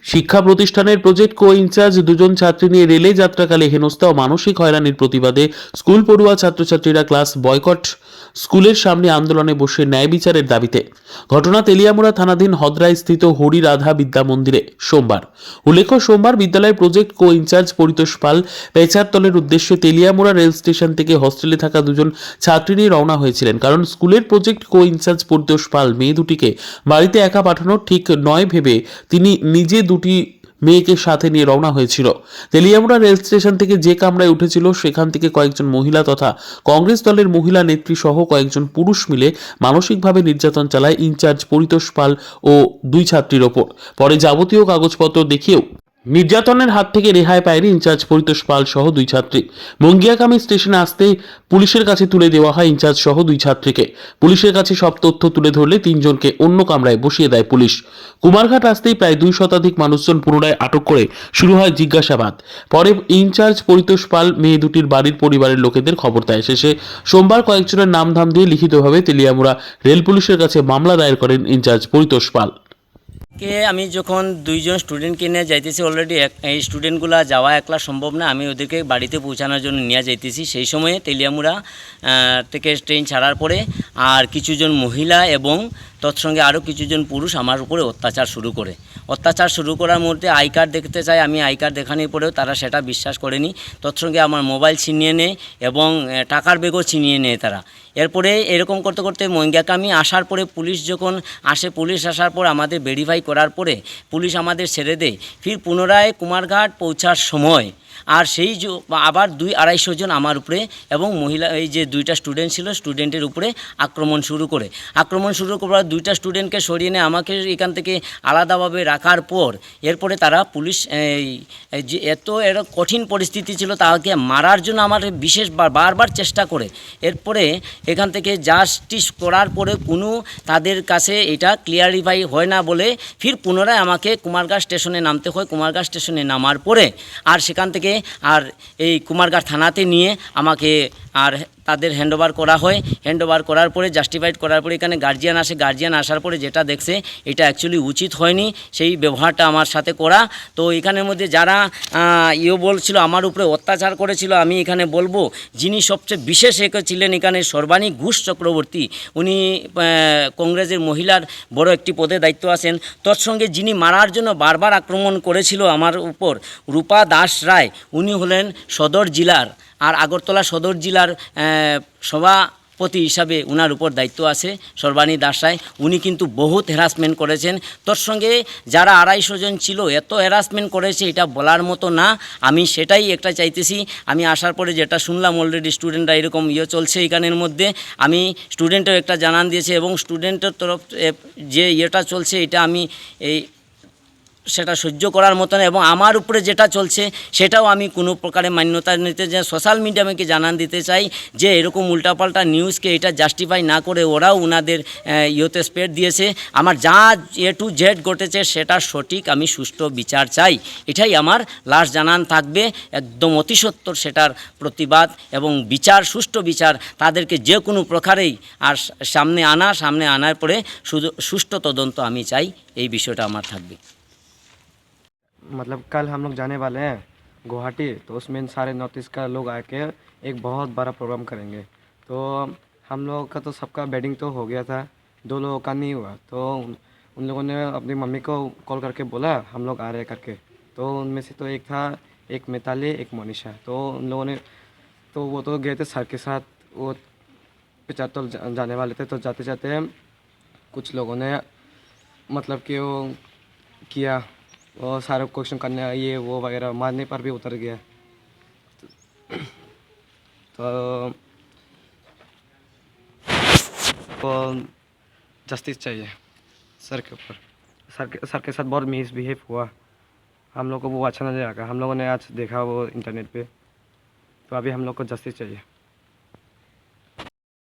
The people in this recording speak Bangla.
শিক্ষা প্রতিষ্ঠানের প্রজেক্ট কো ইনচার্জ দুজন ছাত্রী নিয়ে রেলে যাত্রাকালে হেনস্থা ও মানসিক হয়রানির প্রতিবাদে স্কুল পড়ুয়া ছাত্রছাত্রীরা ক্লাস বয়কট স্কুলের সামনে আন্দোলনে বসে ন্যায় বিচারের দাবিতে। ঘটনা তেলিয়ামুড়া থানাধীন হদ্রায় স্থিত হরি রাধা বিদ্যা মন্দিরে সোমবার। উল্লেখ্য, সোমবার বিদ্যালয়ের প্রজেক্ট কো ইনচার্জ পরিতোষ পাল পেচারতলের উদ্দেশ্যে তেলিয়ামুড়া রেল স্টেশন থেকে হস্টেলে থাকা দুজন ছাত্রী নিয়ে রওনা হয়েছিলেন, কারণ স্কুলের প্রজেক্ট কো ইনচার্জ পরিতোষ পাল মেয়ে দুটিকে বাড়িতে একা পাঠানো ঠিক নয় ভেবে তিনি নিজে দুটি মেয়েকে সাথে নিয়ে রওনা হয়েছিল। তেলিয়ামুড়া রেল স্টেশন থেকে যে কামরায় উঠেছিল সেখান থেকে কয়েকজন মহিলা তথা কংগ্রেস দলের মহিলা নেত্রী সহ কয়েকজন পুরুষ মিলে মানসিকভাবে নির্যাতন চালায় ইনচার্জ পরিতোষ পাল ও দুই ছাত্রীর ওপর। পরে যাবতীয় কাগজপত্র দেখিয়েও নির্যাতনের হাত থেকে রেহাই পায়নি ইনচার্জ পরিতোষ পাল সহ দুই ছাত্রী। মঙ্গিয়াকামী স্টেশনে আসতে পুলিশের কাছে তুলে দেওয়া হয় ইনচার্জ সহ দুই ছাত্রীকে। পুলিশের কাছে সব তথ্য তুলে ধরলে তিনজনকে অন্য কামরায় বসিয়ে দেয় পুলিশ। কুমারঘাট আসতেই প্রায় 2 শতাধিক মানুষজন পুনরায় আটক করে শুরু হয় জিজ্ঞাসাবাদ। পরে ইনচার্জ পরিতোষ পাল মেয়ে দুটির বাড়ির পরিবারের লোকেদের খবর দেয়। শেষে সোমবার কয়েকজনের নামধাম দিয়ে লিখিতভাবে তেলিয়ামুড়া রেল পুলিশের কাছে মামলা দায়ের করেন ইনচার্জ পরিতোষ পাল। আমি যখন দুইজন স্টুডেন্টকে নিয়ে যাইতেছি, অলরেডি এই স্টুডেন্টগুলো যাওয়া একলা সম্ভব না, আমি ওদেরকে বাড়িতে পৌঁছানোর জন্য নিয়ে যাইতেছি। সেই সময়ে তেলিয়ামুড়া থেকে ট্রেন ছাড়ার পরে আর কিছুজন মহিলা এবং তৎসঙ্গে আরও কিছুজন পুরুষ আমার উপরে অত্যাচার শুরু করার মধ্যে আই কার্ড দেখতে চাই। আমি আই কার্ড দেখানোর পরেও তারা সেটা বিশ্বাস করেনি। তৎসঙ্গে আমার মোবাইল ছিনিয়ে নেয় এবং টাকার ব্যাগও ছিনিয়ে নেয় তারা। এরপরে এরকম করতে করতে মঙ্গিয়াকামী আসার পরে পুলিশ যখন আসে, পুলিশ আসার পর আমাদের ভেরিফাই করার পরে পুলিশ আমাদের ছেড়ে দেয়। ফির পুনরায় কুমারঘাট পৌঁছার সময় আর সেই আবার 200-250 জন আমার উপরে এবং মহিলা এই যে দুইটা স্টুডেন্ট ছিল স্টুডেন্টের উপরে আক্রমণ শুরু করার দুইটা স্টুডেন্টকে সরিয়ে নিয়ে আমাকে এখান থেকে আলাদাভাবে রাখার পর এরপরে তারা পুলিশ যে এত কঠিন পরিস্থিতি ছিল, তাকে মারার জন্য আমার বারবার চেষ্টা করে। এরপরে এখান থেকে জাস্টিস করার পরে কোনো তাদের কাছে এটা ক্লিয়ারিফাই হয় না বলে ফির পুনরায় আমাকে কুমারঘাট স্টেশনে নামতে হয়। কুমারঘাট স্টেশনে নামার পরে আর সেখান থেকে আর এই কুমারঘাট থানাতে নিয়ে আমাকে আর তাদের হ্যান্ডওভার করা হয়। হ্যান্ডওভার করার পরে জাস্টিফাইড করার পরে এখানে গার্জিয়ান আসে। গার্জিয়ান আসার পরে যেটা দেখছে এটা অ্যাকচুয়ালি উচিত হয়নি সেই ব্যবহারটা আমার সাথে করা। তো এখানের মধ্যে যারা বলছিল আমার উপরে অত্যাচার করেছিল, আমি এখানে বলবো যিনি সবচেয়ে বিশেষ ছিলেন এখানে সর্বাণী ঘোষ চক্রবর্তী, উনি কংগ্রেসের মহিলার বড় একটি পদে দায়িত্ব আছেন। তৎসঙ্গে যিনি মারার জন্য বারবার আক্রমণ করেছিল আমার উপর, রূপা দাস রায়, উনি হলেন সদর জেলার আর আগরতলা সদর জেলার সভাপতি হিসাবে উনার উপর দায়িত্ব আছে সর্বাণী দাস রায়। উনি কিন্তু বহুত হ্যারাসমেন্ট করেছেন। তোর সঙ্গে যারা 250 জন ছিল এত হ্যারাসমেন্ট করেছে এটা বলার মতো না। আমি সেটাই একটা চাইতেছি। আমি আসার পরে যেটা শুনলাম অলরেডি স্টুডেন্টরা এরকম চলছে এখানের মধ্যে, আমি স্টুডেন্টও একটা জানান দিয়েছে এবং স্টুডেন্টের তরফ যে চলছে এটা আমি সেটা সহ্য করার মতন এবং আমার উপরে যেটা চলছে সেটাও আমি কোনো প্রকারে মান্যতা নিতে চাই। সোশ্যাল মিডিয়াকে জানান দিতে চাই যে এরকম উল্টাপাল্টা নিউজকে এটা জাস্টিফাই না করে ওরাও ওনাদের স্প্রেড দিয়েছে। আমার যা A to Z ঘটেছে সেটা সঠিক, আমি সুষ্ঠু বিচার চাই, এটাই আমার লাস্ট জানান থাকবে। একদম অতি সত্বর সেটার প্রতিবাদ এবং বিচার, সুষ্ঠু বিচার তাদেরকে যে কোনো প্রকারেই আর সামনে আনার পরে শুধু সুষ্ঠু তদন্ত আমি চাই, এই বিষয়টা আমার থাকবে। मतलब कल हम लोग जाने वाले हैं गुवाहाटी, तो उसमें सारे नॉर्थ ईस्ट का लोग आके एक बहुत बड़ा प्रोग्राम करेंगे। तो हम लोगों का तो सबका बेडिंग तो हो गया था, 2 लोगों का नहीं हुआ। तो उन लोगों ने अपनी मम्मी को कॉल करके बोला हम लोग आ रहे हैं करके। तो उनमें से तो एक था, एक मिताली, एक मोनिशा। तो उन लोगों ने तो वो तो गए थे सर के साथ, वो पिचातल जाने वाले थे। तो जाते जाते कुछ लोगों ने मतलब कि वो किया, और सारे क्वेश्चन करने ये वो वगैरह, मारने पर भी उतर गया। तो जस्टिस चाहिए सर के ऊपर। सर के साथ बहुत मिसबिहेव हुआ, हम लोग को वो अच्छा नहीं लगा। हम लोगों ने आज देखा वो इंटरनेट पे, तो अभी हम लोग को जस्टिस चाहिए।